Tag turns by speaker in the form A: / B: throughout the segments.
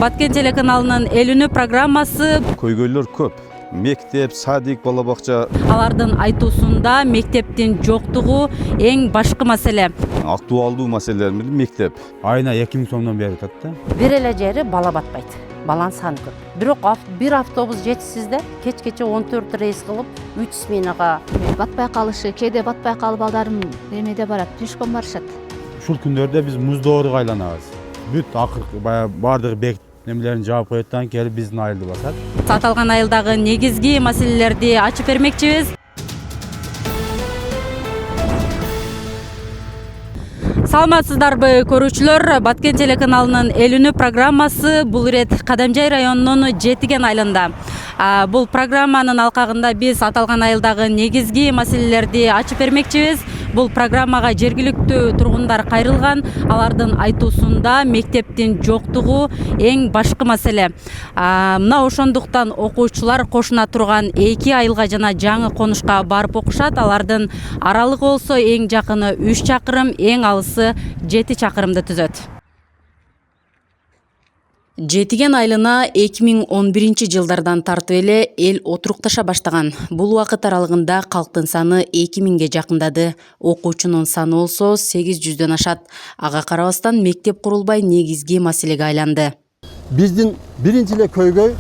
A: Баткен телеканалынын эл үнү программасы.
B: Көйгөйлөр көп. Мектеп, садик, бала бакча.
A: Алардын айтуусунда мектептин жоктугу эң башкы маселе.
B: Актуалдуу маселелер менен мектеп.
C: Айына 2000 сомдон бери атат да.
D: Бир эле жери бала батпайт. Баланын саны көп. Бирок бир автобус жетишсиз да, кечкече 14 рейс кылып 3 сменага
E: батпай калышы, кээде батпай калып балдарым эмеде барат, пешком барышат.
C: Ушул күндөрдө биз муздооруга айланабыз. Бүт акыркы баягы бардыгы бек немелерин жаап коёттан келип биздин айылды басат.
A: Аталган айылдагы негизги маселелерди ачып бермекчибиз. Саламатсыздарбы көрүүчүлөр, Баткен телеканалынын эл үнү программасы бул ирет Кадамжай районунун Жетиген айылында. Бул программанын алкагында биз аталган айылдагы негизги маселелерди ачып бермекчибиз. Бул программага жергиликтүү тургундар кайрылган. Алардын айтуусунда мектептин жоктугу эң башкы маселе. Мына ошондуктан окуучулар кошуна турган 2 айылга жана жаңы конушка барып окушат. Алардын аралыгы болсо эң жакыны 3 чакырым, эң алысы 7 чакырымды түзөт. Жетиген айылына 2011 жылдардан тартып эле эл отурукташа баштаган. Бул убакыт аралыгында калктын саны 2000ге жакындады. Окуучунун саны болсо 800дөн ашат. Ага карабастан мектеп курулбай негизги маселеге айланды.
F: Биздин биринчи эле көйгөй,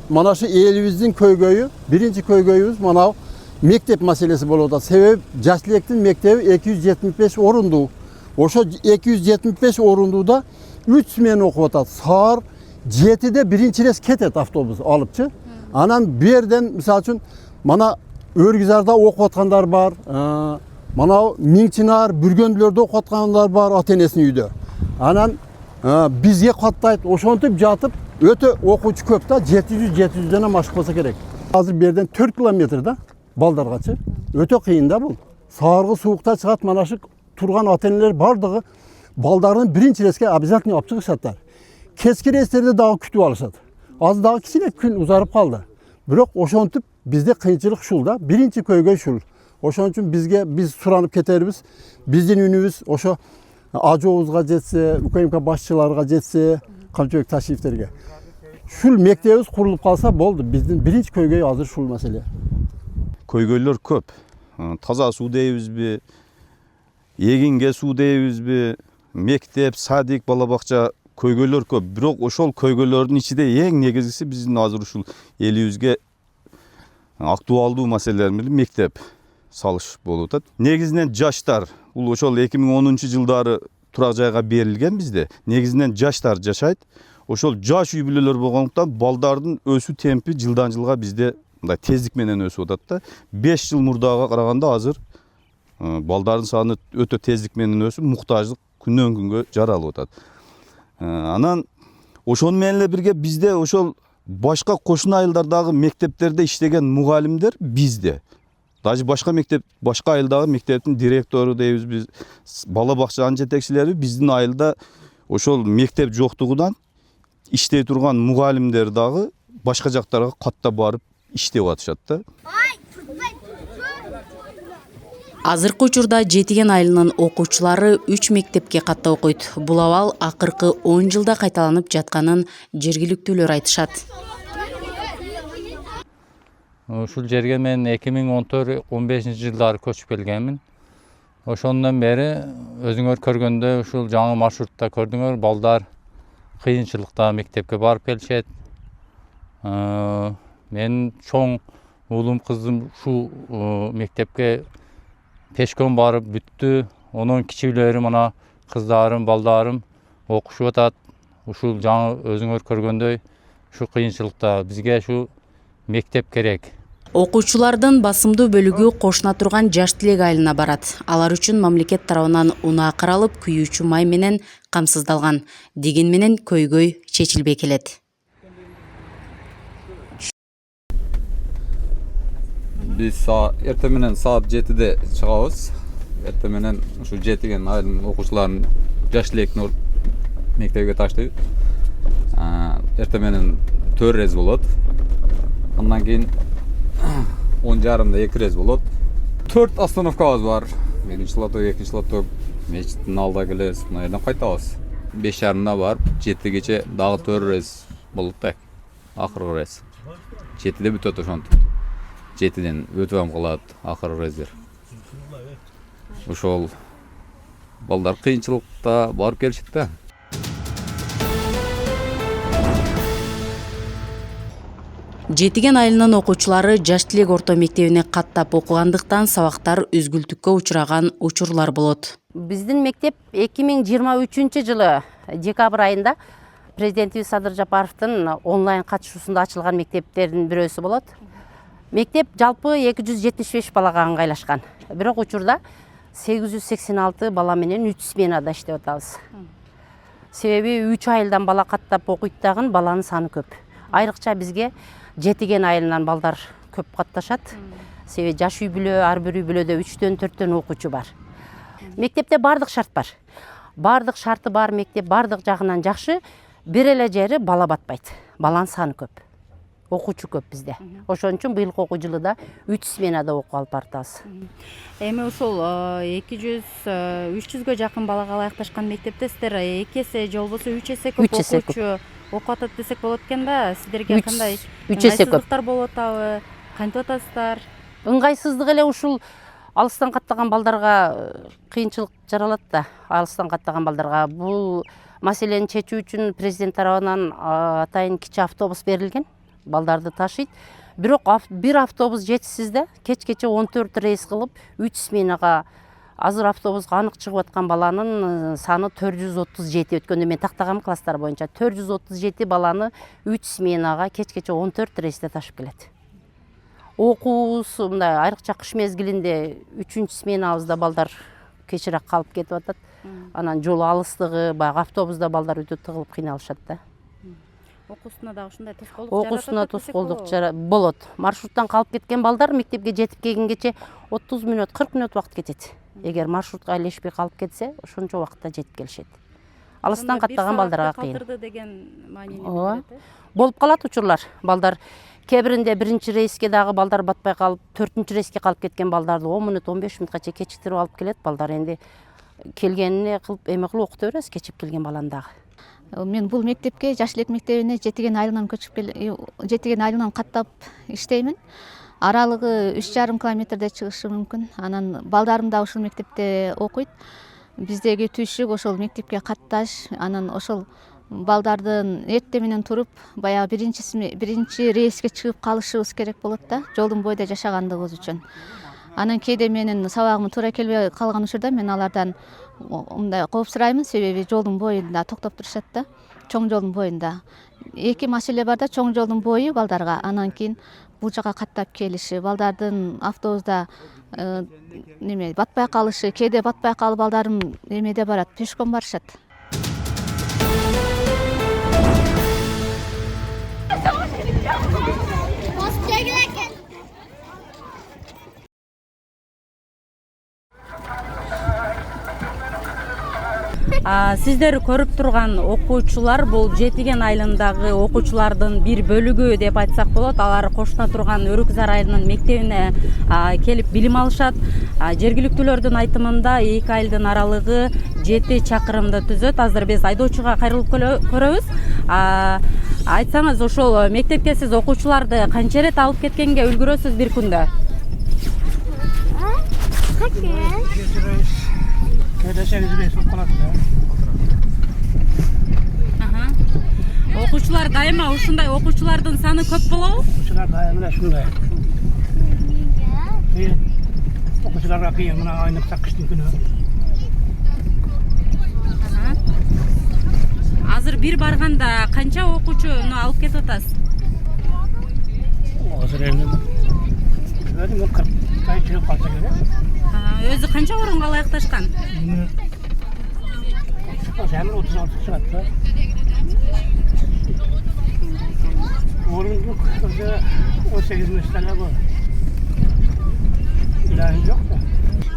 F: мана шу элибиздин көйгөйү, биринчи көйгөйүбүз мына мектеп маселеси болуп атат. Себеби жаш электин мектеби 275 орундуу. Ошо 275 орундууда 3 смена окуп атат. Саар 7'de birinci рейс кетет автобус алыпчы. Анан берден мисалы үчүн мана Өргүзарда окуп аткандар бар, мана Миңчинар, Бүргөндүлөрдө окуп аткандар бар ата-энесинин үйдө. Анан бизге каттайт, ошентип жатып өтө окуучу көп да, 700-700дөн ашык болсо керек. Азыр берден 4 километр да балдаргачы. Өтө кыйын да бул. Сааргы суукта чыгат, мана шу турган ата-энелер бардыгы балдарын биринчи рейске обязательно алып чыгышаттар. Кечки рейстерде дагы күтүп алышат. Аз дагы кичине күн узарып калды. Бирок ошентип бизде кыйынчылык ушул да. Биринчи көйгөй ушул. Ошон үчүн биз суранып кетербиз. Биздин үнүбүз ошо ажообузга жетсе, УКМК башчыларга жетсе, Камчыбек Ташиевтерге. Ушул мектебибиз курулуп калса болду. Биздин биринчи көйгөй азыр ушул маселе.
B: Көйгөйлөр көп. Таза суу дейбизби? Эгинге суу дейбизби? Мектеп, садик, бала бакча көйгөйлөр көп. Бирок ошол көйгөйлөрдүн ичинде эң негизгиси биздин азыр ушул элибизге актуалдуу маселелер менен мектеп салыш болуп атат. Негизинен жаштар, бул ошол 2010 жылдары турак жайга берилген бизде. Негизинен жаштар жашайт. Ошол жаш үй бүлөлөр болгондуктан балдардын өсүү темпи жылдан жылга бизде мындай тездик менен өсүп атат да. 5 жыл мурдага караганда азыр балдардын саны өтө тездик менен өсүп, муктаждык күндөн күнгө жаралып атат. Анан ошону менен эле бирге бизде ошол башка кошуна айылдардагы мектептерде иштеген мугалимдер бизде. Даже башка мектеп, башка айылдагы мектептин директору дейбиз биз, бала бакчанын жетекчилери биздин айылда ошол мектеп жоктугунан иштей турган мугалимдер дагы башка жактарга каттап барып иштеп атышат да.
A: Азыркы учурда Жетиген айылынын окуучулары 3 мектепке катта окуйт. Бул абал акыркы 10 жылда кайталанып жатканын жергиликтүүлөр айтышат.
G: Ушул жерге мен 2014-15 жылдары көчүп келгенмин. Ошондон бери өзүңөр көргөндөй ушул жаңы маршрутта көрдүңөр, балдар кыйынчылыкта мектепке барып келишет. Мен чоң уулум, кызым ушул мектепке пешком барып бүттү. Онун кичүүлөрү мына кыздарым, балдарым окушуп атат. Ушул жаңы өзүңөр көргөндөй ушу кыйынчылыкта бизге ушу мектеп керек.
A: Окуучулардын басымдуу бөлүгү кошуна турган Жаш Тилек айылына барат. Алар үчүн мамлекет тарабынан унаа каралып, күйүүчү май менен камсыздалган. Деген менен көйгөй чечилбей келет.
H: Биз эртең менен саат 7'de чыгабыз. Эртең менен ушу Жетиген айылынын окуучуларын Жаш Тилектин мектебине таштайбыз. Эртең менен 4 рейс болот. Андан кийин 10:30'da 2 рейс болот. 4 остановкабыз бар. Биринчи лото, экинчи лото мечиттин алдыда келебиз. Мына жерден кайтабыз. 5:30 barıp 7-gece dagı 4 reys bolupdy da. Ahırkı reys. 7-de bütöt ошентип. 7-den ötüp kalat ahırkı reysler. Ошол балдар кыйынчылыкта барып келишет да.
A: Жетиген айылынын окуучулары Жаш Тилек орто мектебине каттап окугандыктан сабактар үзгүлтүккө учураган учурлар болот.
D: Биздин мектеп 2023-жылы декабрь айында президентибиз Садыр Жапаровдун онлайн катышуусунда ачылган мектептердин бирөөсү болот. Мектеп жалпы 275 балага ыңгайлашкан. Бирок учурда 886 бала менен 3 сменада иштеп атабыз. Себеби 3 айылдан бала каттап окуйт дагы баланын саны көп. Айрыкча бизге Жетиген айылынан балдар көп катташат. Себеби жаш үй бүлө, ар бир үй бүлөдө 3-төн 4төн окуучу бар. Мектепте бардык шарт бар. Бардык шарты бар мектеп, бардык жагынан жакшы. Бир эле жери бала батпайт. Баланын саны көп. Окуучу көп бизде. Ошон үчүн быйылкы окуу жылыда 3 сменада окуп алып баратабыз.
A: Эми ошол 200-300гө жакын балага ылайыкташкан мектепте сиздер 2 эсе же болбосо 3 эсе көп окуучу окуп атат десек болот экен да. Сиздерге кандай
D: 3 эсе көп
A: болуп атабы? Кантип атасыздар?
D: Ыңгайсыздык эле ушул алыстан каттаган балдарга кыйынчылык жаралат да. Алыстан каттаган балдарга бул маселени чечүү үчүн президент тарабынан атайын кичи автобус берилген. Балдарды ташыйт. Бирок бир автобус жетишсиз да. Кечкече 14 рейс кылып 3 сменага азыр автобуска анык чыгып аткан баланын саны 437. Өткөндө мен тактагам класстар боюнча 437 баланы 3 сменага кечкече 14 рейсте ташып келет. Окуусу мындай айрыкча кыш мезгилинде 3-чү сменабызда балдар кечирээк калып кетип атат. Анан жол алыстыгы, баягы автобуста балдар өтө тыгылып кыйналышат да.
A: Окуусуна дагы ушундай тоскоолдук
D: Окуусуна тоскоолдук болот. Маршруттан калып кеткен балдар мектепке жетип келгенче 30 мүнөт, 40 мүнөт убакыт кетет. Эгер маршрутка илешпей калып кетсе, ошончо убакытта жетип келишет. Алыстан каттаган балдарга кыйын.
A: Калтырды деген маанини билдирет.
D: Болуп калат учурлар. Балдар кебиринде биринчи рейске дагы балдар батпай калып, 4-чү рейске калып кеткен балдарды 10 мүнөт, 15 мүнөткө чейин кечиктирип алып келет. Балдар энди келгенине кылып эме кылып окута беребиз, кечип келген баланы дагы.
E: Мен бул мектепке Жаш Тилек мектебине Жетиген айылынан Жетиген айылынан каттап иштеймин. Аралыгы 3,5 километрде чыгышы мүмкүн. Анан балдарым да ушул мектепте окуйт. Биздеги түйшүк ошол мектепке катташ, анан ошол балдардын эртең менен туруп, баягы биринчи рейске чыгып калышыбыз керек болот да, жолдун бойдо жашагандыгыбыз үчүн. Анан кээде менин сабагым туура келбей калган учурда мен алардан мындай кооп сураймын, себеби жолдун боюнда токтоп турушат да, чоң жолдун боюнда. Эки маселе бар да, чоң жолдун бою балдарга, анан кийин бул жака каттап келиши, балдардын автобуста батпай калышы, кээде батпай калып балдарым эмеде барат, пешком барышат.
A: Сиздер көрүп турган окуучулар бул Жетиген айылындагы окуучулардын бир бөлүгү деп айтсак болот. Алар кошуна турган Өрүкзар айылынын мектебине келип билим алышат. Жергиликтүүлөрдүн айтымында 2 айылдын аралыгы 7 чакырымды түзөт. Азыр биз айдоочуга кайрылып көрөбүз. Айтсаңыз, ошол мектепке сиз окуучуларды канча рет алып кеткенге үлгүрөсүз бир күндө? Окуучулар дайыма ушундай окуучулардын саны көп болобу?
I: Окуучулар дайыма ушундай. Окуучуларга кыйын, мына айныкса кыштын күнү.
A: Азыр бир барганда канча окуучуну алып кетип атасыз?
I: Азыр эми 40 чыгып калса керек.
A: Өзү канча орунга ылайыкташкан?
I: Жамыр 36 чыгат да. Орындык 18 мүстәле бар. Илahim жок да.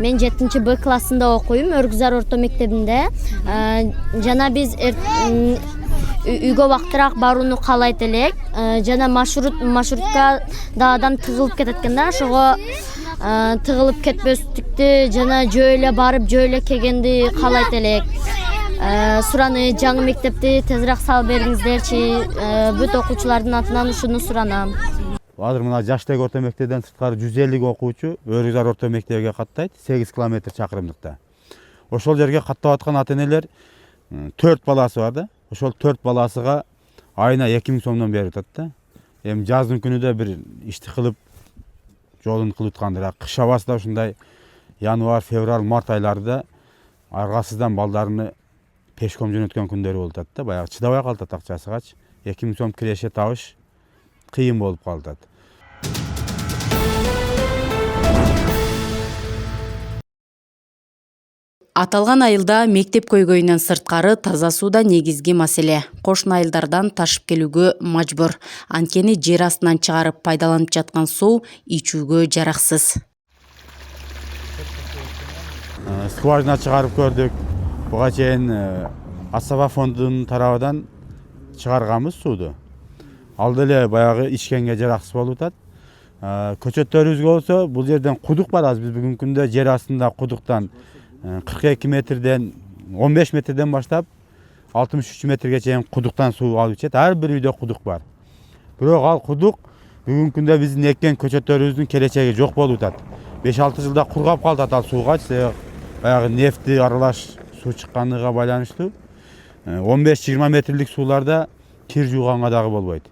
J: Мен 7-Б классында окуйм, Өрүкзар орто мектебинде. Жана биз үйгө убактыраак барууну каалайт элек. Жана маршрутка да адам тыгылып кетет экен да, ошого тыгылып кетпестикти жана жөө эле барып жөө эле келгенди каалайт элек. сураны жаңы мектепти тезирээк салып бериңиздерчи, бүт окуучулардын атынан ушуну суранам.
C: Азыр мына Жаштег орто мектептен сырткары 150 окуучу Өргүзар орто мектебиге каттайт, 8 километр чакырымдыкта. Ошол жерге каттап аткан ата-энелер 4 баласы бар да. Ошол 4 баласыга айына 2000 сомдон берип атат да. Эми жаздын күнүдө бир ишти кылып жолун кылып аткандыр. Кыш абасында ушундай январь, февраль, март айларында аргасыздан балдарыны пешком жөнөткөн күндөрү болуп атат да. Баягы чыдабай калат акчасыгачы. 2000 сом киреше табыш кыйын болуп калат.
A: Аталган айылда мектеп көйгөйүнөн сырткары таза суу да негизги маселе. Кошуна айылдардан ташып келүүгө мажбур. Анткени жер астынан чыгарып пайдаланып жаткан суу ичүүгө жараксыз.
C: Скважина чыгарып көрдүк. Буга чейин Асаба фондунун тарабынан чыгарганбыз сууду. Ал деле баягы ичкенге жараксыз болуп атат. Көчөттөрүбүзгө болсо бул жерден кудук бар. Биз бүгүнкү күндө жер астында кудуктан 42 метрден 15 метрден баштап 63 метрге чейин кудуктан суу алып ичет. Ар бир үйдө кудук бар. Бирок ал кудук бүгүнкү күндө биздин эккен көчөттөрүбүздүн келечеги жок болуп атат. 5-6 жылда кургап калат ал сууга. Баягы нефти аралаш суу чыкканына байланыштуу 15-20 метрлик сууларда кир жууганга дагы болбойт.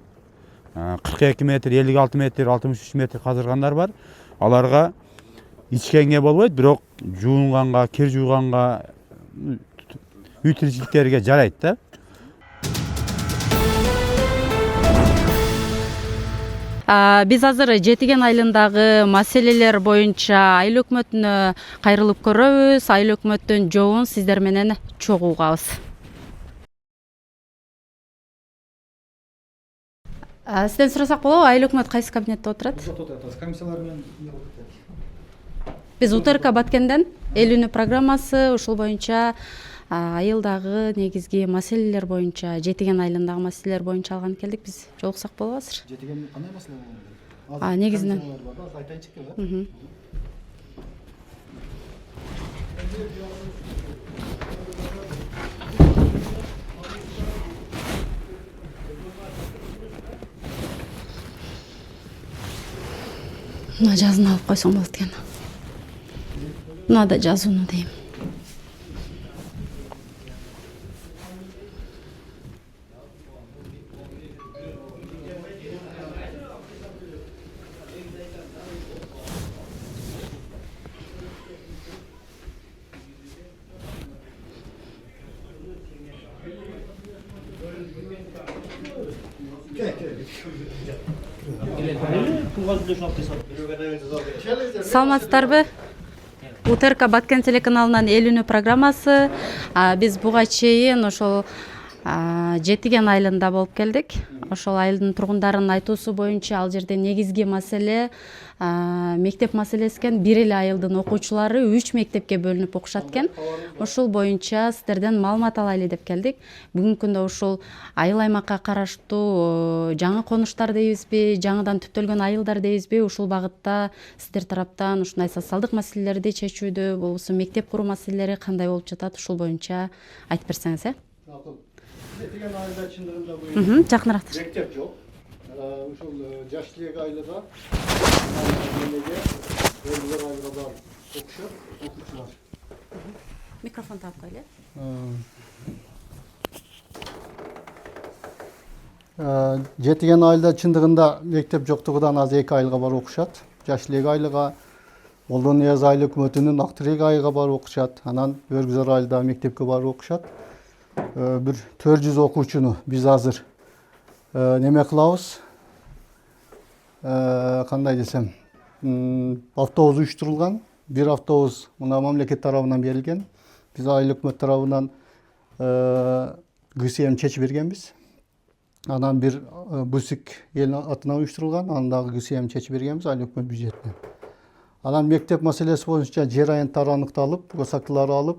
C: 42 метр, 56 метр, 63 метр казыргандар бар. Аларга ичкенге болбойт, бирок жуунганга, кир жууганга, үй тиричиликтерге жарайт да.
A: Биз азыр Жетиген айылындагы маселелер боюнча айыл өкмөтүнө кайрылып көрөбүз. Айыл өкмөттүн жообун сиздер менен чогуу угабыз. Сизден сурасак болобу, айыл өкмөт кайсы кабинетте отурат?
I: Комиссиялар менен
A: Биз УТРК Баткенден эл үнү программасы ушул боюнча айылдагы негизги маселелер боюнча, Жетиген айылындагы маселелер боюнча алган келдик. Биз жолуксак болобу азыр?
I: Жетиген кандай маселе болду?
A: Негизинен.
I: Айтайынчыкпы?
A: Мына жазын алып койсоң болот экен. Мына да жазууну дейм. Саламатсыздарбы? УТРК Баткен телеканалынан эл үнү программасы. Биз буга чейин ошол Жетиген айылында болуп келдик. Ошол айылдын тургундарынын айтуусу боюнча ал жерде негизги маселе мектеп маселеси экен. Бир эле айылдын окуучулары 3 мектепке бөлүнүп окушат экен. Ошол боюнча сиздерден маалымат алайлы деп келдик. Бүгүнкү күндө ушул айыл аймакка караштуу жаңы конуштар дейбизби, жаңыдан түптөлгөн айылдар дейбизби, ушул багытта сиздер тараптан ушундай социалдык маселелерди чечүүдө, болбосо мектеп куруу маселелери кандай болуп жатат, ушул боюнча айтып берсеңиз,
F: Жетиген айылда чындыгында бул
A: жакыныраак.
F: мектеп жок. Ушул Жаштег айылда Өргүзар айылга барып окушат, окуучулар.
A: Микрофон таап койлу.
F: Жетиген айылда чындыгында мектеп жоктугунан аз 2 айылга барып окушат. Жаштег айылга, Олдон Нияз айыл өкмөтүнүн Актырек айылга барып окушат. Анан Өргүзар айылда мектепке барып окушат. Bir 400 окуучуну биз азыр неме кылабыз, кандай десем, автобус уюштурулган. Бир автобус мына мамлекет тарабынан берилген. Биз айыл өкмөт тарабынан ГСМ чечип бергенбиз. Анан бир бусик эл атынан уюштурулган, анан дагы ГСМ чечип бергенбиз айыл өкмөт бюджетинен. Анан мектеп маселеси боюнча жер аянттары аныкталып, көсактылары алып,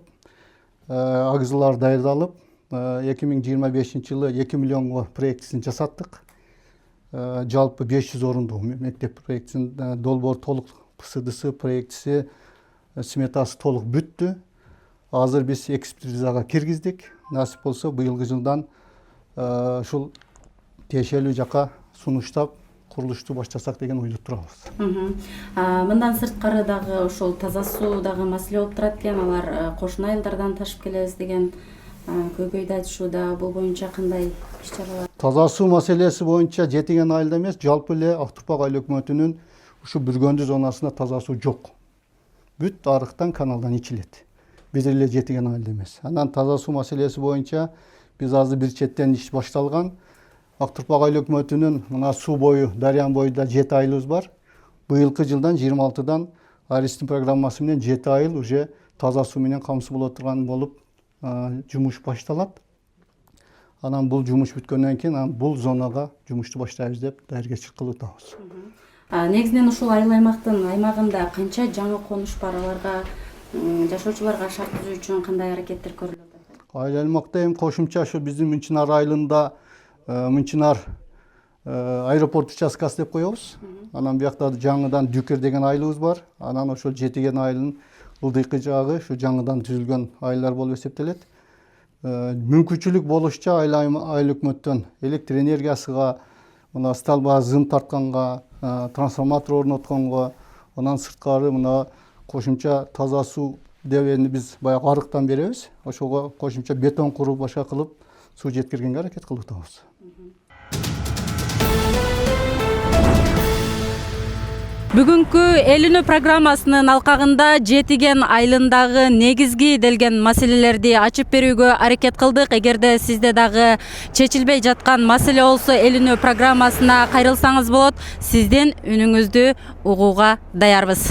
F: агызылар даярдалып, 2025 жылы 2 миллионго проектисин жасаттык. Жалпы 500 орундуу мектеп проектисин долбоор толук ПСДС проектиси сметасы толук бүттү. Азыр биз экспертизага киргиздик. Насип болсо быйылгы жылдан ушул тиешелүү жака сунуштап курулушту баштасак деген ойдо турабыз.
A: Мындан сырткары дагы ошол таза суу дагы маселе болуп турат экен. Алар кошуна айылдардан ташып келебиз деген көйгөйдү айтышууда. Бул боюнча кандай иш-чаралар?
F: Таза суу маселеси боюнча Жетиген айылда эмес, жалпы эле Ак Турпак айыл өкмөтүнүн ушу Бүргөндү зонасында таза суу жок. Бүт арыктан, каналдан ичилет. Биз эле Жетиген айылда эмес. Анан таза суу маселеси боюнча биз азыр бир четтен иш башталган. Ак Турпак айыл өкмөтүнүн мына суу бою, дарыянын боюнда 7 айылыбыз бар. Быйылкы жылдан 26-дан Аристин программасы менен 7 айыл уже таза суу менен камсыз боло турган болуп жумуш башталат. Анан бул жумуш бүткөндөн кийин бул зонага жумушту баштайбыз деп даярдык кылып атабыз.
A: Негизинен ушул айыл аймагында канча жаңы конуш бар, аларга жашоочуларга шарт түзүү үчүн кандай аракеттер көрүлүп атат?
F: Айыл аймакта эми кошумча ошо биздин Мынчынар айылында Мынчынар аэропорт участкасы деп коебуз. Анан биякта жаңыдан Дүкер деген айылыбыз бар. Анан ошол Жетиген айылынын ылдыйкы жагы ушу жаңыдан түзүлгөн айылдар болуп эсептелет. Мүмкүнчүлүк болушча айыл өкмөттөн электр энергиясыга, мына столба зым тартканга, трансформатор орнотконго, анан сырткары мына кошумча таза суу деп энди биз баягы арыктан беребиз. Ошого кошумча бетон куруп башка кылып суу жеткиргенге аракет кылып атабыз.
A: Бүгүнкү эл үнү программасынын алкагында Жетиген айылындагы негизги делген маселелерди ачып берүүгө аракет кылдык. Эгерде сизде дагы чечилбей жаткан маселе болсо эл үнү программасына кайрылсаңыз болот. Сиздин үнүңүздү угууга даярбыз.